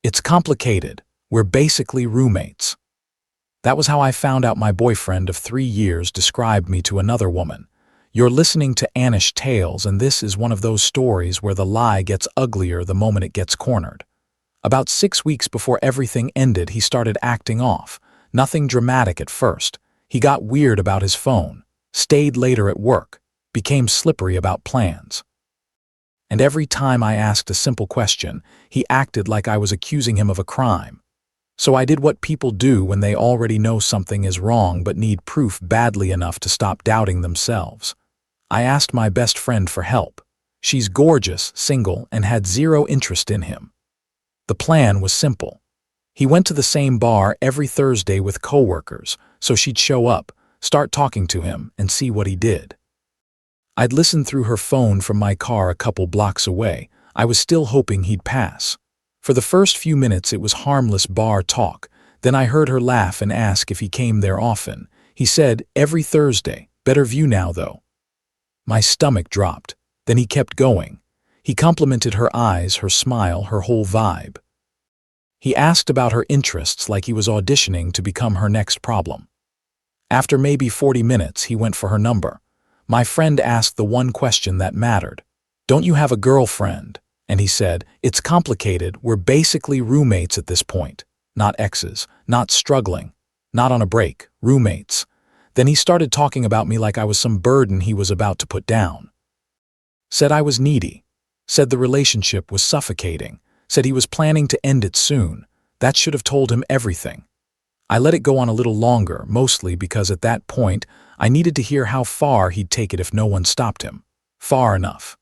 It's complicated. We're basically roommates. That was how I found out my boyfriend of 3 years described me to another woman. You're listening to Tales, and this is one of those stories where the lie gets uglier the moment it gets cornered. About 6 weeks before everything ended, he started acting off. Nothing dramatic at first. He got weird about his phone, stayed later at work, became slippery about plans. And every time I asked a simple question, he acted like I was accusing him of a crime. So I did what people do when they already know something is wrong but need proof badly enough to stop doubting themselves. I asked my best friend for help. She's gorgeous, single, and had zero interest in him. The plan was simple. He went to the same bar every Thursday with coworkers, so she'd show up, start talking to him, and see what he did. I'd listen through her phone from my car a couple blocks away. I was still hoping he'd pass. For the first few minutes it was harmless bar talk. Then I heard her laugh and ask if he came there often. He said, every Thursday. Better view now, though. My stomach dropped. Then he kept going. He complimented her eyes, her smile, her whole vibe. He asked about her interests like he was auditioning to become her next problem. After maybe 40 minutes, he went for her number. My friend asked the one question that mattered. Don't you have a girlfriend? And he said, it's complicated. We're basically roommates at this point. Not exes, not struggling, not on a break, roommates. Then he started talking about me like I was some burden he was about to put down. Said I was needy. Said the relationship was suffocating. Said he was planning to end it soon. That should have told him everything. I let it go on a little longer, mostly because at that point, I needed to hear how far he'd take it if no one stopped him. Far enough.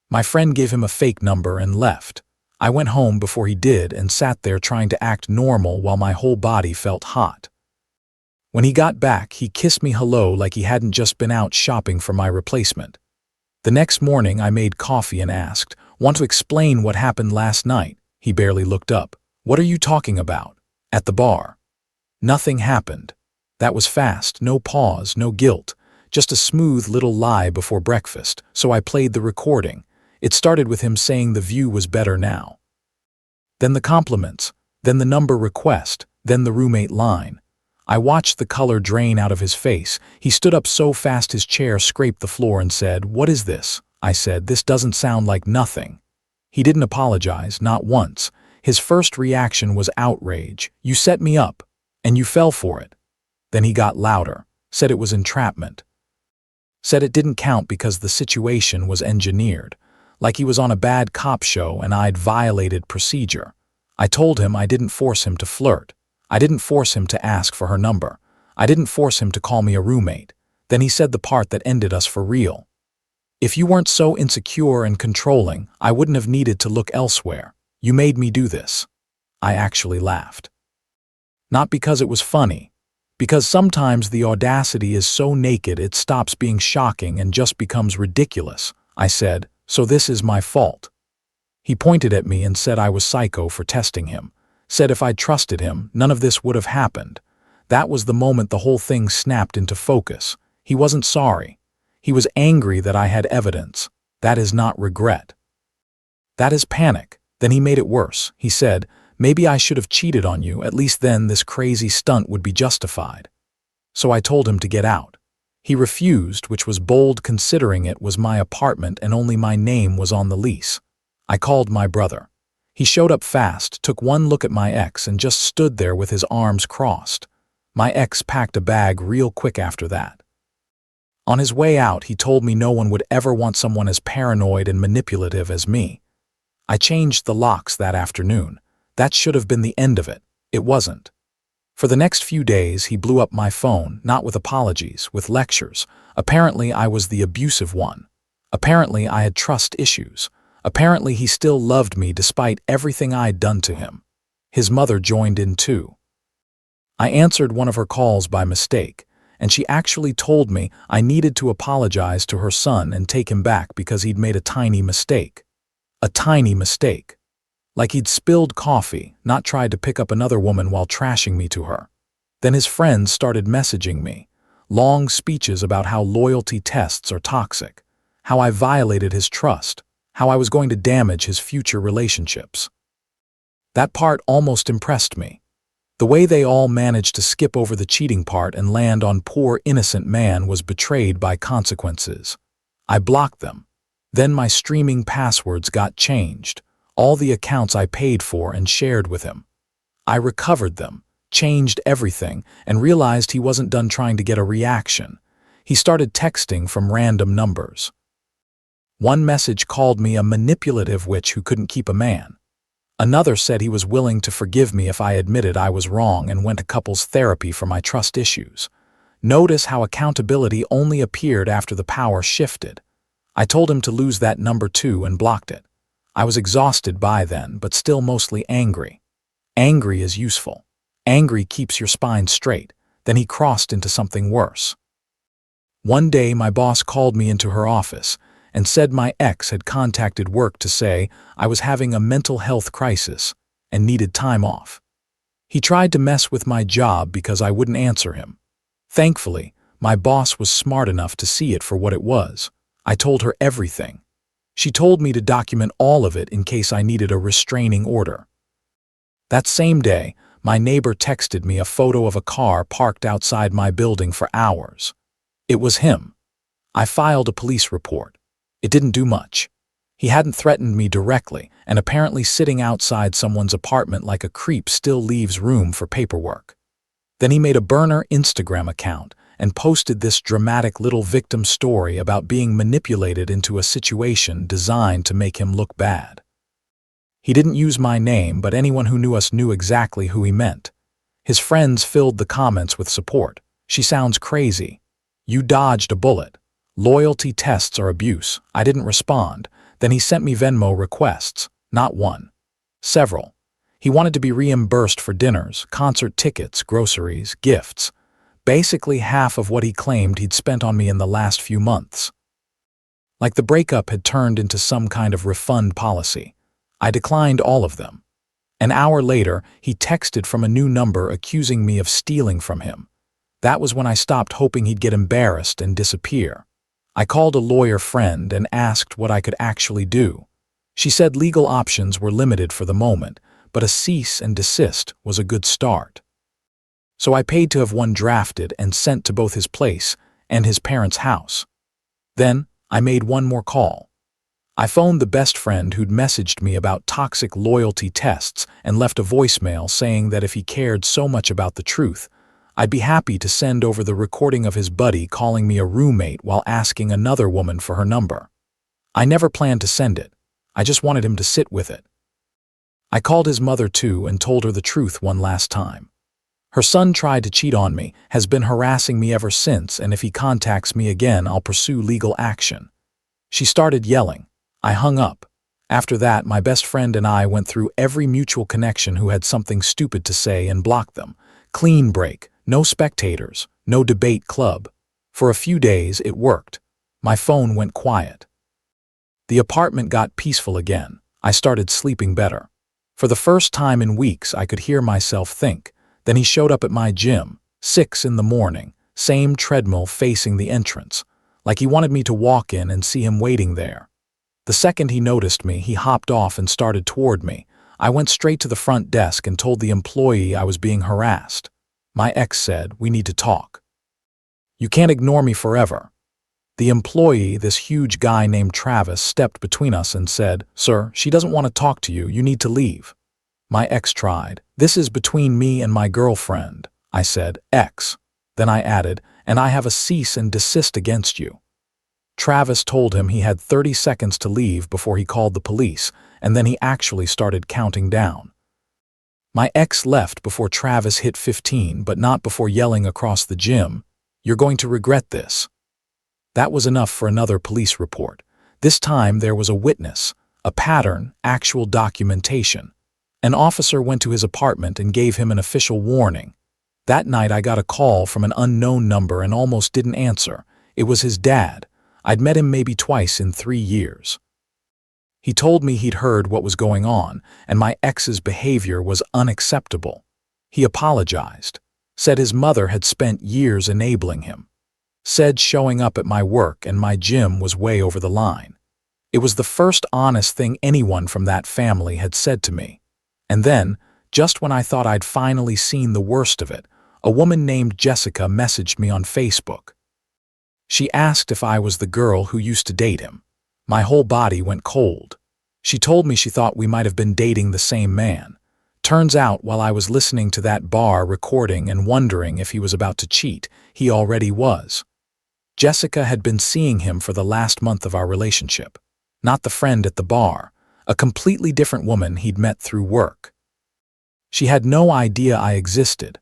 My friend gave him a fake number and left. I went home before he did and sat there trying to act normal while my whole body felt hot. When he got back, he kissed me hello like he hadn't just been out shopping for my replacement. The next morning, I made coffee and asked, "Want to explain what happened last night?" He barely looked up. "What are you talking about?" "At the bar." Nothing happened. That was fast, no pause, no guilt, just a smooth little lie before breakfast, so I played the recording. It started with him saying the view was better now. Then the compliments, then the number request, then the roommate line. I watched the color drain out of his face. He stood up so fast his chair scraped the floor and said, "What is this?" I said, "This doesn't sound like nothing." He didn't apologize, not once. His first reaction was outrage. "You set me up. And you fell for it." Then he got louder, said it was entrapment. Said it didn't count because the situation was engineered, like he was on a bad cop show and I'd violated procedure. I told him I didn't force him to flirt. I didn't force him to ask for her number. I didn't force him to call me a roommate. Then he said the part that ended us for real. "If you weren't so insecure and controlling, I wouldn't have needed to look elsewhere. You made me do this." I actually laughed. Not because it was funny, because sometimes the audacity is so naked it stops being shocking and just becomes ridiculous. I said, "So this is my fault." He pointed at me and said I was psycho for testing him. Said if I'd trusted him, none of this would have happened. That was the moment the whole thing snapped into focus. He wasn't sorry. He was angry that I had evidence. That is not regret. That is panic. Then he made it worse. He said, "Maybe I should have cheated on you, at least then this crazy stunt would be justified." So I told him to get out. He refused, which was bold considering it was my apartment and only my name was on the lease. I called my brother. He showed up fast, took one look at my ex and just stood there with his arms crossed. My ex packed a bag real quick after that. On his way out, he told me no one would ever want someone as paranoid and manipulative as me. I changed the locks that afternoon. That should have been the end of it. It wasn't. For the next few days, he blew up my phone, not with apologies, with lectures. Apparently, I was the abusive one. Apparently, I had trust issues. Apparently, he still loved me despite everything I'd done to him. His mother joined in too. I answered one of her calls by mistake, and she actually told me I needed to apologize to her son and take him back because he'd made a tiny mistake. A tiny mistake. Like he'd spilled coffee, not tried to pick up another woman while trashing me to her. Then his friends started messaging me. Long speeches about how loyalty tests are toxic, how I violated his trust, how I was going to damage his future relationships. That part almost impressed me. The way they all managed to skip over the cheating part and land on poor innocent man was betrayed by consequences. I blocked them. Then my streaming passwords got changed, all the accounts I paid for and shared with him. I recovered them, changed everything, and realized he wasn't done trying to get a reaction. He started texting from random numbers. One message called me a manipulative witch who couldn't keep a man. Another said he was willing to forgive me if I admitted I was wrong and went to couples therapy for my trust issues. Notice how accountability only appeared after the power shifted. I told him to lose that number too and blocked it. I was exhausted by then, but still mostly angry. Angry is useful. Angry keeps your spine straight. Then he crossed into something worse. One day my boss called me into her office and said my ex had contacted work to say I was having a mental health crisis and needed time off. He tried to mess with my job because I wouldn't answer him. Thankfully, my boss was smart enough to see it for what it was. I told her everything. She told me to document all of it in case I needed a restraining order. That same day, my neighbor texted me a photo of a car parked outside my building for hours. It was him. I filed a police report. It didn't do much. He hadn't threatened me directly, and apparently sitting outside someone's apartment like a creep still leaves room for paperwork. Then he made a burner Instagram account and posted this dramatic little victim story about being manipulated into a situation designed to make him look bad. He didn't use my name, but anyone who knew us knew exactly who he meant. His friends filled the comments with support. She sounds crazy. You dodged a bullet. Loyalty tests are abuse. I didn't respond. Then he sent me Venmo requests. Not one. Several. He wanted to be reimbursed for dinners, concert tickets, groceries, gifts. Basically half of what he claimed he'd spent on me in the last few months. Like the breakup had turned into some kind of refund policy. I declined all of them. An hour later, he texted from a new number accusing me of stealing from him. That was when I stopped hoping he'd get embarrassed and disappear. I called a lawyer friend and asked what I could actually do. She said legal options were limited for the moment, but a cease and desist was a good start. So I paid to have one drafted and sent to both his place and his parents' house. Then I made one more call. I phoned the best friend who'd messaged me about toxic loyalty tests and left a voicemail saying that if he cared so much about the truth, I'd be happy to send over the recording of his buddy calling me a roommate while asking another woman for her number. I never planned to send it. I just wanted him to sit with it. I called his mother too and told her the truth one last time. Her son tried to cheat on me, has been harassing me ever since, and if he contacts me again, I'll pursue legal action. She started yelling. I hung up. After that, my best friend and I went through every mutual connection who had something stupid to say and blocked them. Clean break, no spectators, no debate club. For a few days, it worked. My phone went quiet. The apartment got peaceful again. I started sleeping better. For the first time in weeks, I could hear myself think. Then he showed up at my gym, 6 in the morning, same treadmill facing the entrance, like he wanted me to walk in and see him waiting there. The second he noticed me, he hopped off and started toward me. I went straight to the front desk and told the employee I was being harassed. My ex said, "We need to talk. You can't ignore me forever." The employee, this huge guy named Travis, stepped between us and said, "Sir, she doesn't want to talk to you. You need to leave." My ex tried. "This is between me and my girlfriend." I said, "Ex." Then I added, "And I have a cease and desist against you." Travis told him he had 30 seconds to leave before he called the police, and then he actually started counting down. My ex left before Travis hit 15, but not before yelling across the gym, "You're going to regret this." That was enough for another police report. This time there was a witness, a pattern, actual documentation. An officer went to his apartment and gave him an official warning. That night I got a call from an unknown number and almost didn't answer. It was his dad. I'd met him maybe twice in 3 years. He told me he'd heard what was going on, and my ex's behavior was unacceptable. He apologized, said his mother had spent years enabling him, said showing up at my work and my gym was way over the line. It was the first honest thing anyone from that family had said to me. And then, just when I thought I'd finally seen the worst of it, a woman named Jessica messaged me on Facebook. She asked if I was the girl who used to date him. My whole body went cold. She told me she thought we might have been dating the same man. Turns out, while I was listening to that bar recording and wondering if he was about to cheat, he already was. Jessica had been seeing him for the last month of our relationship. Not the friend at the bar, a completely different woman he'd met through work. She had no idea I existed.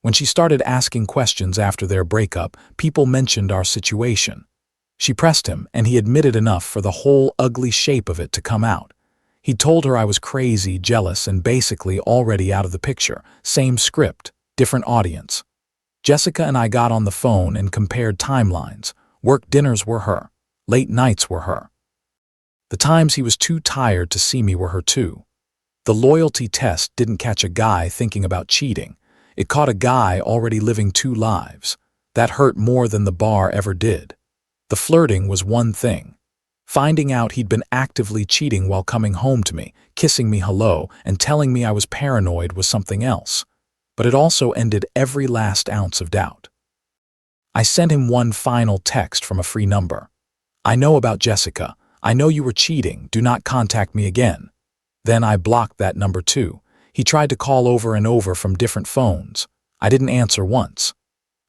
When she started asking questions after their breakup, people mentioned our situation. She pressed him, and he admitted enough for the whole ugly shape of it to come out. He told her I was crazy, jealous, and basically already out of the picture. Same script, different audience. Jessica and I got on the phone and compared timelines. Work dinners were her. Late nights were her. The times he was too tired to see me were her too. The loyalty test didn't catch a guy thinking about cheating. It caught a guy already living two lives. That hurt more than the bar ever did. The flirting was one thing. Finding out he'd been actively cheating while coming home to me, kissing me hello, and telling me I was paranoid was something else. But it also ended every last ounce of doubt. I sent him one final text from a free number. "I know about Jessica. I know you were cheating. Do not contact me again." Then I blocked that number too. He tried to call over and over from different phones. I didn't answer once.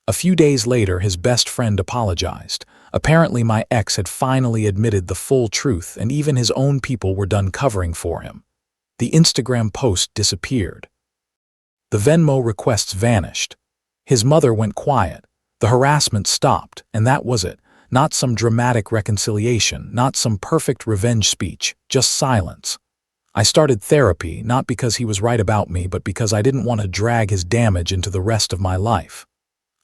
A few days later, his best friend apologized. Apparently, my ex had finally admitted the full truth, and even his own people were done covering for him. The Instagram post disappeared. The Venmo requests vanished. His mother went quiet. The harassment stopped, and that was it. Not some dramatic reconciliation, not some perfect revenge speech, just silence. I started therapy, not because he was right about me, but because I didn't want to drag his damage into the rest of my life.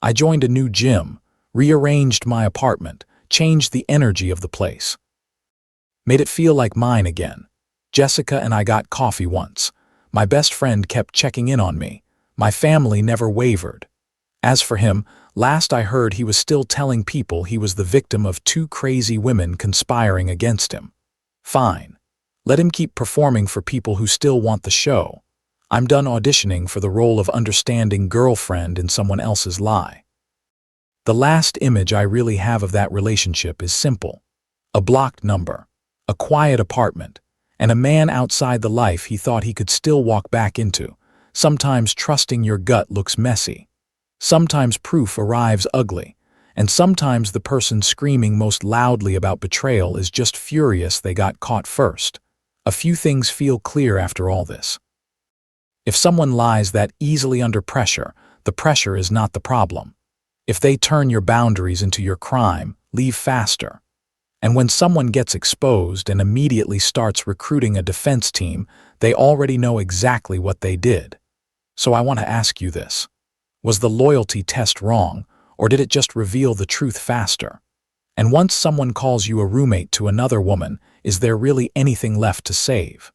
I joined a new gym, rearranged my apartment, changed the energy of the place. Made it feel like mine again. Jessica and I got coffee once. My best friend kept checking in on me. My family never wavered. As for him, last I heard he was still telling people he was the victim of two crazy women conspiring against him. Fine. Let him keep performing for people who still want the show. I'm done auditioning for the role of understanding girlfriend in someone else's lie. The last image I really have of that relationship is simple. A blocked number, a quiet apartment, and a man outside the life he thought he could still walk back into. Sometimes trusting your gut looks messy. Sometimes proof arrives ugly. And sometimes the person screaming most loudly about betrayal is just furious they got caught first. A few things feel clear after all this. If someone lies that easily under pressure, the pressure is not the problem. If they turn your boundaries into your crime, leave faster. And when someone gets exposed and immediately starts recruiting a defense team, they already know exactly what they did. So I want to ask you this. Was the loyalty test wrong, or did it just reveal the truth faster? And once someone calls you a roommate to another woman, is there really anything left to save?